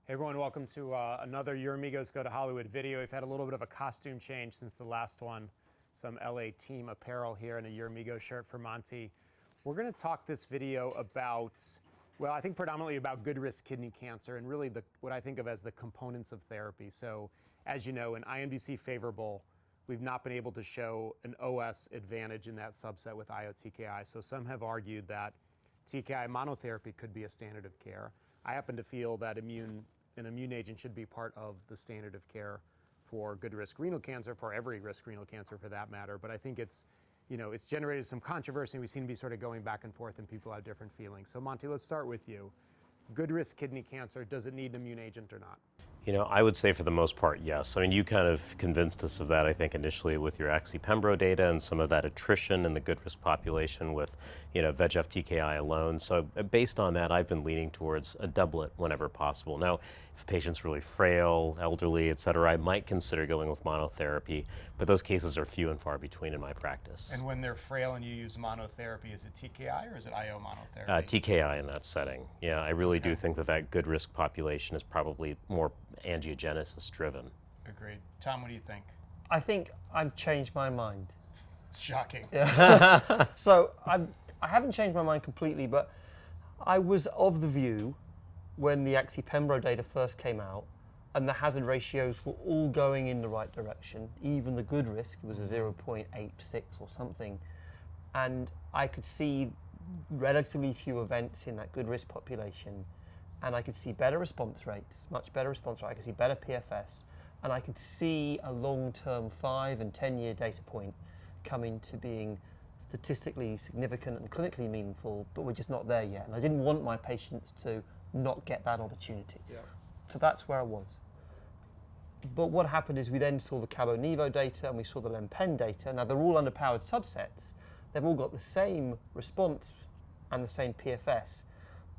Hey everyone, welcome to another Your Amigos Go to Hollywood video. We've had a little bit of a costume change since the last one. Some LA team apparel here and a Your Amigo shirt for Monty. We're gonna talk this video about, well, I think predominantly about good risk kidney cancer and really what I think of as the components of therapy. So as you know, in IMDC favorable, we've not been able to show an OS advantage in that subset with IO-TKI. So some have argued that TKI monotherapy could be a standard of care. I happen to feel that an immune agent should be part of the standard of care for good risk renal cancer, for every risk renal cancer for that matter. But I think it's generated some controversy. We seem to be sort of going back and forth and people have different feelings. So Monty, let's start with you. Good risk kidney cancer, does it need an immune agent or not? You know, I would say for the most part, yes. I mean, you kind of convinced us of that, I think, initially with your Axi-Pembro data and some of that attrition in the good risk population with, VEGF TKI alone. So based on that, I've been leaning towards a doublet whenever possible. Now, if a patient's really frail, elderly, et cetera, I might consider going with monotherapy, but those cases are few and far between in my practice. And when they're frail and you use monotherapy, is it TKI or is it IO monotherapy? TKI in that setting. Yeah, I really do think that good risk population is probably more angiogenesis driven. Agreed. Tom, what do you think? I think I've changed my mind. Shocking. Yeah. So I haven't changed my mind completely, but I was of the view when the Axi-Pembro data first came out and the hazard ratios were all going in the right direction, even the good risk was a 0.86 or something, and I could see relatively few events in that good risk population, and I could see better response rates, much better response rate, I could see better PFS, and I could see a long-term 5 and 10-year data point coming to being statistically significant and clinically meaningful, but we're just not there yet. And I didn't want my patients to not get that opportunity. Yeah. So that's where I was. But what happened is we then saw the Cabo-Nivo data and we saw the Len-Pen data. Now they're all underpowered subsets. They've all got the same response and the same PFS,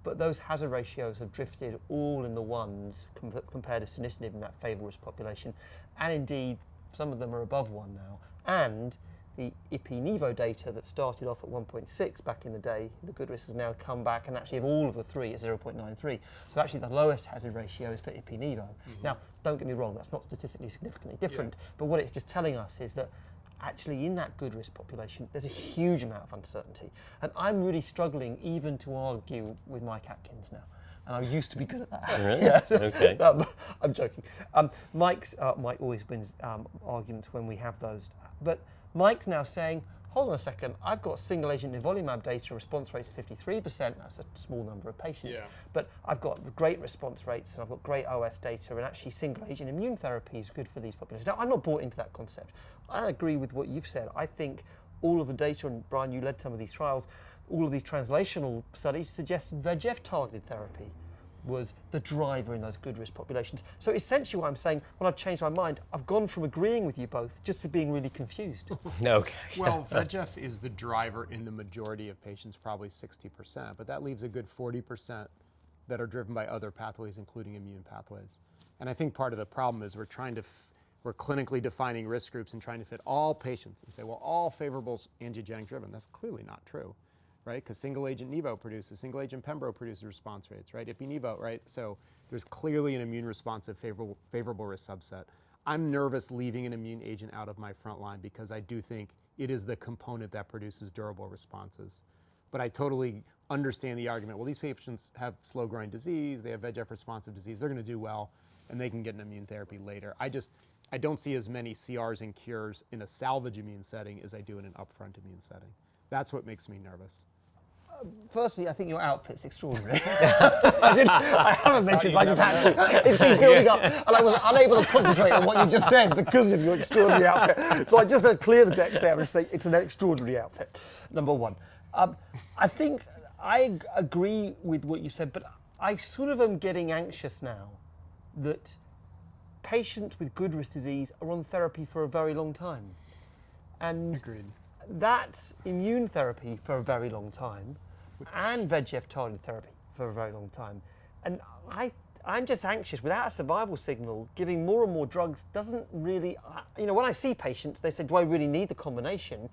but those hazard ratios have drifted all in the ones compared to sunitinib in that favourable risk population. And indeed, some of them are above 1 now. And the Ipi-Nivo data that started off at 1.6 back in the day, the good risk has now come back and actually of all of the three is 0.93. So actually the lowest hazard ratio is for Ipi-Nivo. Now, don't get me wrong, that's not statistically significantly different, but what it's just telling us is that actually in that good risk population, there's a huge amount of uncertainty. And I'm really struggling even to argue with Mike Atkins now. And I used to be good at that. Really? Yeah. Okay. I'm joking. Mike always wins arguments when we have those. But Mike's now saying, hold on a second, I've got single agent nivolumab data, response rates of 53%, that's a small number of patients, but I've got great response rates and I've got great OS data, and actually single agent immune therapy is good for these populations. Now, I'm not bought into that concept. I agree with what you've said. I think all of the data, and Brian, you led some of these trials, all of these translational studies suggest VEGF targeted therapy was the driver in those good risk populations. So essentially what I'm saying, when I've changed my mind, I've gone from agreeing with you both just to being really confused. Okay. Well, VEGF is the driver in the majority of patients, probably 60%, but that leaves a good 40% that are driven by other pathways, including immune pathways. And I think part of the problem is we're clinically defining risk groups and trying to fit all patients and say, well, all favorable's angiogenic driven. That's clearly not true. Right? Because single agent Nivo produces, single agent Pembro produces response rates, right? Ipi-Nivo, right? So there's clearly an immune responsive favorable risk subset. I'm nervous leaving an immune agent out of my front line because I do think it is the component that produces durable responses. But I totally understand the argument, well, these patients have slow growing disease, they have VEGF responsive disease, they're gonna do well, and they can get an immune therapy later. I don't see as many CRs and cures in a salvage immune setting as I do in an upfront immune setting. That's what makes me nervous. Firstly, I think your outfit's extraordinary. I haven't mentioned, but I just had to. It's been building up, and I was unable to concentrate on what you just said because of your extraordinary outfit. So I just had to clear the decks there and say it's an extraordinary outfit, number one. I think I agree with what you said, but I sort of am getting anxious now that patients with good risk disease are on therapy for a very long time. And Agreed. That's immune therapy for a very long time and VEGF targeted therapy for a very long time. And I'm just anxious. Without a survival signal, giving more and more drugs doesn't really, when I see patients, they say, do I really need the combination?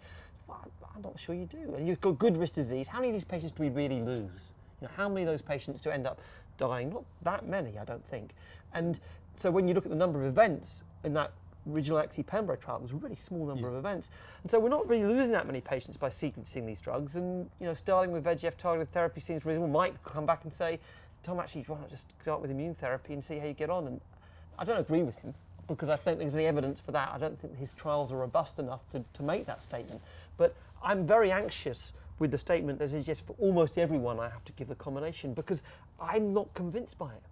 Well, I'm not sure you do. And you've got good risk disease. How many of these patients do we really lose? You know, how many of those patients do end up dying? Not that many, I don't think. And so when you look at the number of events in that original Axi-Pembro trial, it was a really small number of events. And so we're not really losing that many patients by sequencing these drugs. And you know, starting with VEGF-targeted therapy seems reasonable. Mike come back and say, Tom, actually, why not just start with immune therapy and see how you get on? And I don't agree with him, because I don't think there's any evidence for that. I don't think his trials are robust enough to make that statement. But I'm very anxious with the statement that is just for almost everyone I have to give the combination, because I'm not convinced by it.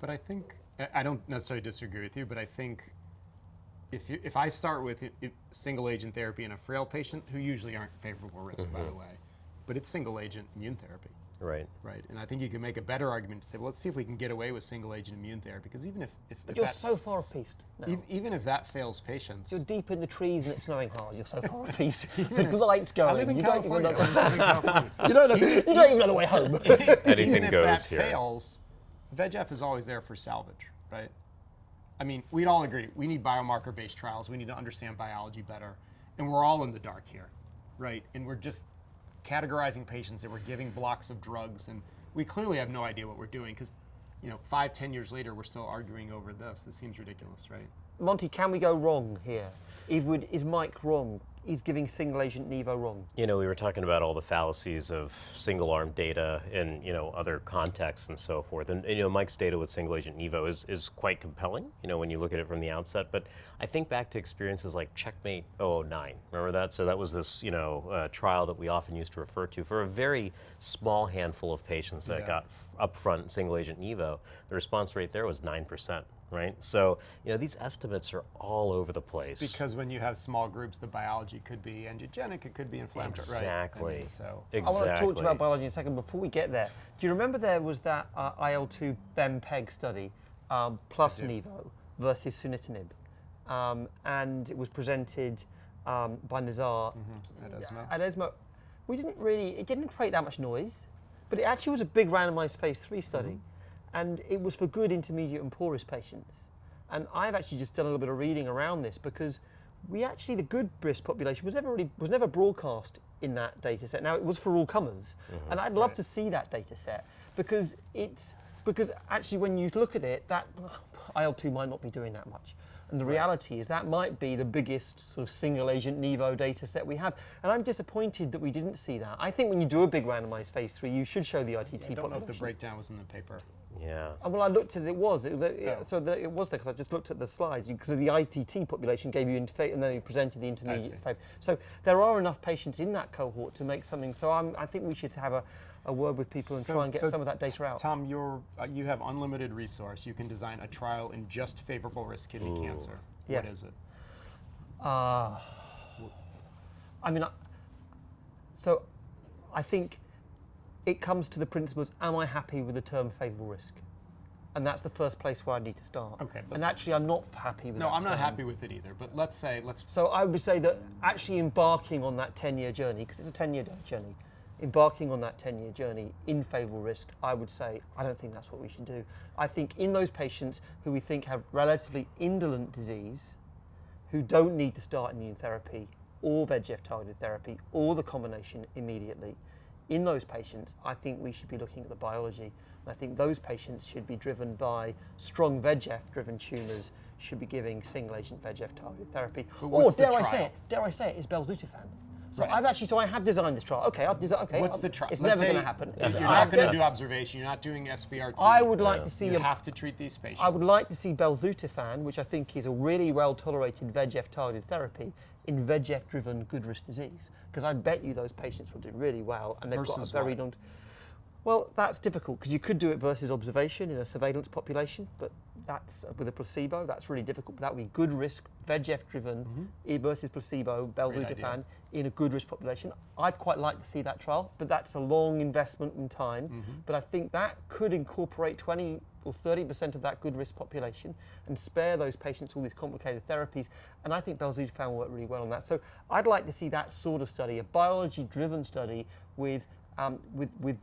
But I think, I don't necessarily disagree with you, but I think if I start with single agent therapy in a frail patient, who usually aren't favorable risk, by the way, but it's single agent immune therapy. Right. Right, and I think you can make a better argument to say, well, let's see if we can get away with single agent immune therapy, because even if But you're so far off-piste now. even if that fails patients, You're deep in the trees and it's snowing hard. You're so far off-piste. The light's going. I live in You California. Don't even know, I live in California. you don't even know the way home. Anything Even if goes that here. fails, VEGF is always there for salvage, right? I mean, we'd all agree, we need biomarker-based trials, we need to understand biology better, and we're all in the dark here, right? And we're just categorizing patients and we're giving blocks of drugs, and we clearly have no idea what we're doing, because 5-10 years later, we're still arguing over this. This seems ridiculous, right? Monty, can we go wrong here? Is Mike wrong? Is giving single agent Nivo wrong? We were talking about all the fallacies of single-arm data in other contexts and so forth. And Mike's data with single-agent Nivo is quite compelling. When you look at it from the outset. But I think back to experiences like Checkmate 009. Remember that? So that was this trial that we often used to refer to for a very small handful of patients that got upfront single-agent Nivo. The response rate there was 9%. Right? So, these estimates are all over the place. Because when you have small groups, the biology could be angiogenic, it could be inflammatory. Exactly. Right? I mean, so. Exactly. I want to talk to you about biology in a second. Before we get there, do you remember there was that IL-2 BEM-PEG study plus Nivo versus sunitinib? And it was presented by Nazar At ESMO. It didn't create that much noise, but it actually was a big randomized phase 3 study. And it was for good intermediate and poorest patients. And I've actually just done a little bit of reading around this, because the good risk population was never broadcast in that data set. Now, it was for all comers, and I'd love to see that data set, because actually when you look at it, that IL-2 might not be doing that much. And the reality is that might be the biggest sort of single agent Nivo data set we have. And I'm disappointed that we didn't see that. I think when you do a big randomized phase 3, you should show the ITT population. I don't know if the breakdown was in the paper. Yeah. Well, I looked at it. It was there because I just looked at the slides. Because the ITT population gave you and then they presented the intermediate phase. So there are enough patients in that cohort to make something. So I think we should have a word with people and try and get some of that data out. Tom, you have unlimited resource. You can design a trial in just favorable risk kidney cancer. Yes. What is it? So I think it comes to the principles, am I happy with the term favourable risk? And that's the first place where I need to start. Okay. And actually, I'm not happy with that. No, I'm not term. happy with it either. But let's. So I would say that actually embarking on that 10-year journey, because it's a 10-year journey, embarking on that 10-year journey in favourable risk, I would say, I don't think that's what we should do. I think in those patients who we think have relatively indolent disease, who don't need to start immune therapy or VEGF-targeted therapy or the combination immediately, in those patients, I think we should be looking at the biology. And I think those patients should be driven by strong VEGF-driven tumours, should be giving single-agent VEGF-targeted therapy. Or dare I say it, is belzutifan. So Right. I have designed this trial. Okay, I've designed. Okay, What's the trial? It's Let's never say going to happen. You're not going to do observation. You're not doing SBRT. I would like to see You have to treat these patients. I would like to see belzutifan, which I think is a really well-tolerated VEGF-targeted therapy in VEGF-driven good risk disease, because I bet you those patients will do really well, and they've got a Versus very what? long. Well, that's difficult, because you could do it versus observation in a surveillance population, but that's with a placebo. That's really difficult. But that would be good risk VEGF-driven versus placebo belzutifan in a good risk population. I'd quite like to see that trial, but that's a long investment in time. But I think that could incorporate 20 or 30% of that good risk population and spare those patients all these complicated therapies. And I think belzutifan will work really well on that. So I'd like to see that sort of study, a biology-driven study with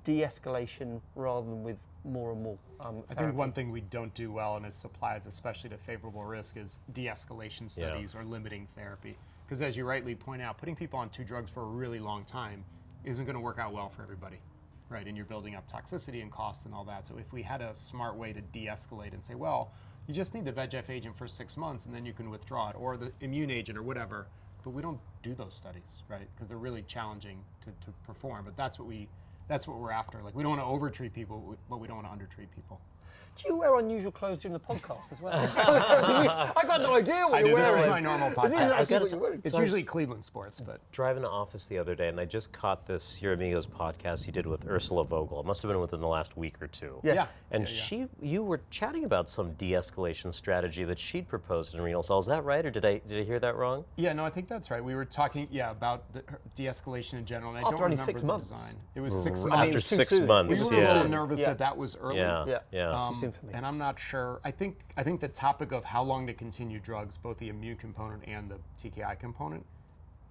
de-escalation rather than with more and more I think one thing we don't do well, and it applies especially to favorable risk, is de-escalation studies or limiting therapy. Because as you rightly point out, putting people on 2 drugs for a really long time isn't going to work out well for everybody. right? And you're building up toxicity and cost and all that. So if we had a smart way to de-escalate and say, well, you just need the VEGF agent for 6 months and then you can withdraw it, or the immune agent or whatever. But we don't do those studies, right? Because they're really challenging to perform. But that's what we're after. Like, we don't want to overtreat people, but we don't want to undertreat people. Do you wear unusual clothes during the podcast as well? I got no idea what you're wearing. This is my normal podcast. This is actually what you're wearing. It's usually Cleveland sports, but Driving to office the other day, and I just caught this Your Amigos podcast you did with Ursula Vogel. It must have been within the last week or two. Yeah. And you were chatting about some de-escalation strategy that she'd proposed in renal cell. Is that right, or did I hear that wrong? Yeah, no, I think that's right. We were talking, about the de-escalation in general, and I After don't only remember 6 the months. design. It was 6 months. After it was too 6 soon. months, We were a yeah. little nervous that was early. Yeah. Too soon for me. And I'm not sure. I think the topic of how long to continue drugs, both the immune component and the TKI component,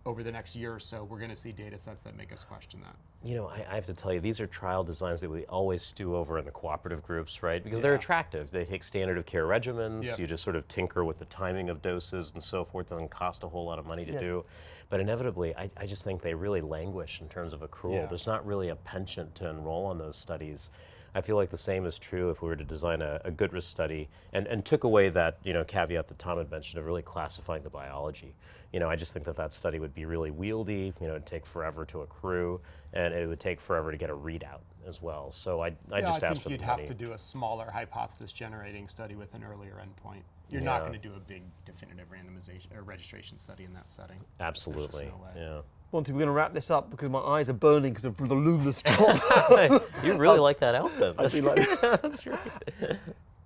over the next year or so, we're going to see data sets that make us question that. You know, I have to tell you, these are trial designs that we always do over in the cooperative groups, right? Because they're attractive. They take standard of care regimens. Yep. You just sort of tinker with the timing of doses and so forth. It doesn't cost a whole lot of money to do. But inevitably, I just think they really languish in terms of accrual. Yeah. There's not really a penchant to enroll on those studies. I feel like the same is true if we were to design a good risk study and took away that caveat that Tom had mentioned of really classifying the biology. I just think that study would be really wieldy. It'd take forever to accrue, and it would take forever to get a readout as well. So I just asked for the I think you'd have to do a smaller hypothesis generating study with an earlier endpoint. You're not going to do a big definitive randomization or registration study in that setting. Absolutely. No way. Yeah. Monty, we're going to wrap this up because my eyes are burning because of the luminous top. You really like that outfit. I do like that. That's right.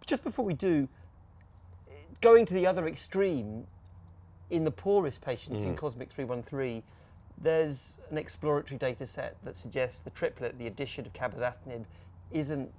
Just before we do, going to the other extreme, in the poorest patients in Cosmic 313, there's an exploratory data set that suggests the triplet, the addition of cabozantinib, isn't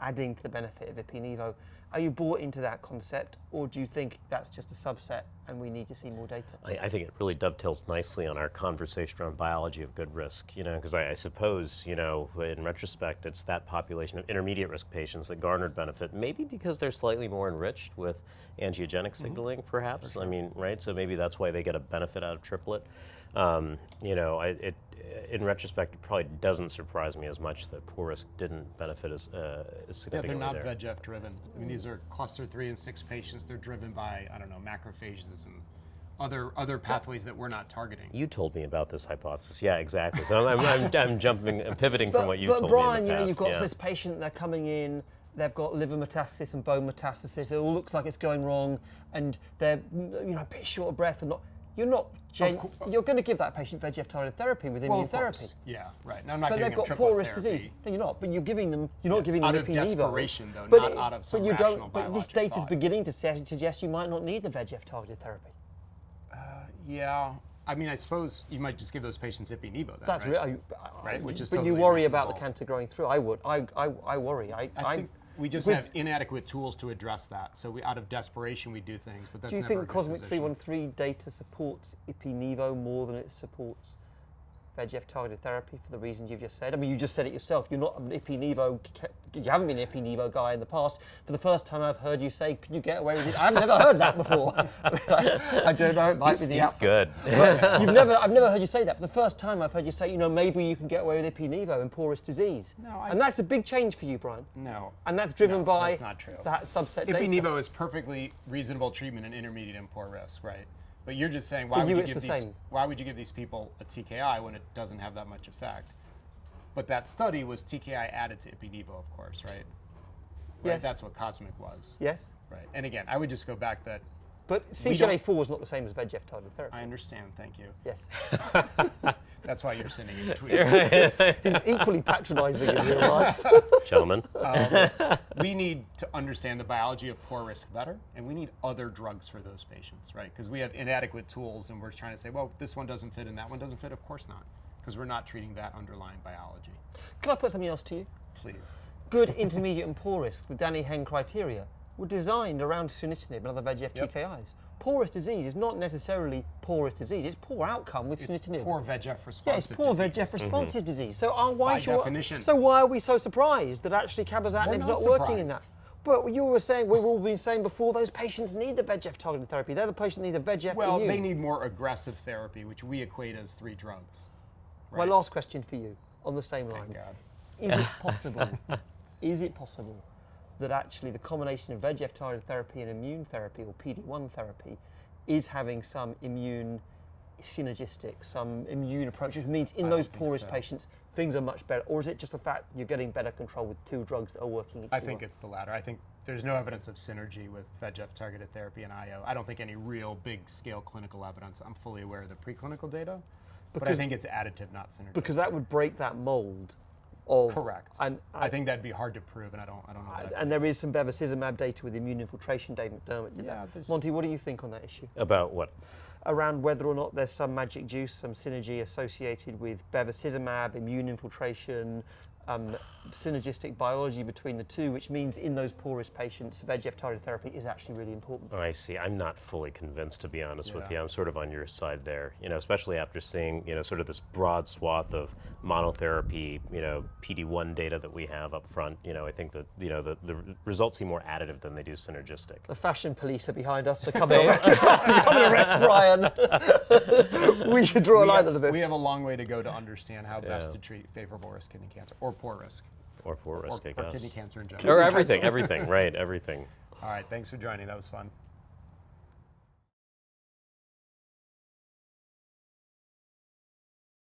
adding to the benefit of ipi/nivo. Are you bought into that concept, or do you think that's just a subset and we need to see more data? I think it really dovetails nicely on our conversation around biology of good risk, because I suppose, in retrospect, it's that population of intermediate risk patients that garnered benefit, maybe because they're slightly more enriched with angiogenic signaling, perhaps. Sure. I mean, right? So maybe that's why they get a benefit out of triplet. In retrospect, it probably doesn't surprise me as much that poor risk didn't benefit as significantly. Yeah, they're not there. VEGF driven. I mean, these are cluster 3 and 6 patients. They're driven by, macrophages and other pathways that we're not targeting. You told me about this hypothesis. Yeah, exactly. So I'm jumping, I'm pivoting from what you told Brian, me in the past. you've got this patient, they're coming in, they've got liver metastasis and bone metastasis. It all looks like it's going wrong, and they're a bit short of breath and not. You're going to give that patient VEGF targeted therapy with immune therapy. Yeah, right. Now, I'm not But giving they've got them poor triplet risk therapy. disease. No, you're not. But you're giving them. You're not giving them out of ipi/nivo. desperation, though, But not out of some but you rational don't. But this biologic data's thought. beginning to suggest you might not need the VEGF targeted therapy. Yeah. I mean, I suppose you might just give those patients ipi/nivo then, That's right? real. Right, which is But you totally worry about the reasonable. cancer growing through. I would. I worry. I think we just have inadequate tools to address that. So out of desperation, we do things, but that's Do you never think a the good Cosmic position. 313 data supports ipi/nivo more than it supports VEGF targeted therapy for the reasons you've just said? I mean, you just said it yourself. You're not an ipi/nivo. You haven't been an ipi/nivo guy in the past. For the first time, I've heard you say, "Could you get away with it?" I've never heard that before. I don't know. It might be the He's good. I've never heard you say that. For the first time, I've heard you say, maybe you can get away with ipi/nivo in poorest disease. No, and that's a big change for you, Brian. No. And that's driven by that's not true. that subset data. Ipi/nivo is perfectly reasonable treatment in intermediate and poor risk, right? But you're just saying, For why you, would you it's give the these? same. Why would you give these people a TKI when it doesn't have that much effect? But that study was TKI added to ipi/nivo, of course, right? Yes. That's what Cosmic was. Yes. Right. And again, I would just go back that But CCLA4 is not the same as VEGF targeted therapy. I understand. Thank you. Yes. That's why you're sending a tweet. He's equally patronising in real life. Gentlemen. We need to understand the biology of poor risk better, and we need other drugs for those patients, right? Because we have inadequate tools, and we're trying to say, well, this one doesn't fit and that one doesn't fit. Of course not, because we're not treating that underlying biology. Can I put something else to you? Please. Good, intermediate, and poor risk, the Danny Henn criteria, were designed around sunitinib and other VEGF TKIs. Poorest disease is not necessarily poorest disease, it's poor outcome with It's sunitinib. poor VEGF responsive Yeah, it's poor disease. VEGF responsive disease. So By definition. So why are we so surprised that actually cabozantinib is We're not not working in that? surprised. But you were saying, we've all been saying before, those patients need the VEGF targeted therapy. They're the patients that need the VEGF Well, immune. they need more aggressive therapy, which we equate as 3 drugs. My last question for you. on the same line. Thank God. Is it possible? Is it possible that actually the combination of VEGF-targeted therapy and immune therapy, or PD-1 therapy, is having some immune synergistic, some immune approach, which means in those poorest patients, things are much better? Or is it just the fact that you're getting better control with two drugs that are working? I think it's the latter. I think there's no evidence of synergy with VEGF-targeted therapy and IO. I don't think any real big-scale clinical evidence. I'm fully aware of the preclinical data, but I think it's additive, not synergistic. Because that would break that mold of... Correct. And I think that'd be hard to prove, and I don't know that. And there is some bevacizumab data with immune infiltration data. Yeah, Monty, what do you think on that issue? About what? Around whether or not there's some magic juice, some synergy associated with bevacizumab, immune infiltration, synergistic biology between the two, which means in those poorest patients, VEGF-targeted therapy is actually really important. Oh, I see. I'm not fully convinced, to be honest with you. I'm sort of on your side there, especially after seeing, sort of this broad swath of monotherapy, PD-1 data that we have up front. I think that, the results seem more additive than they do synergistic. The fashion police are behind us to come and arrest Brian. We should draw a line under this. We have a long way to go to understand how best to treat favorable risk kidney cancer, or poor risk. Or poor risk, I guess. Or kidney cancer in general. Or everything, right, everything. All right, thanks for joining. That was fun.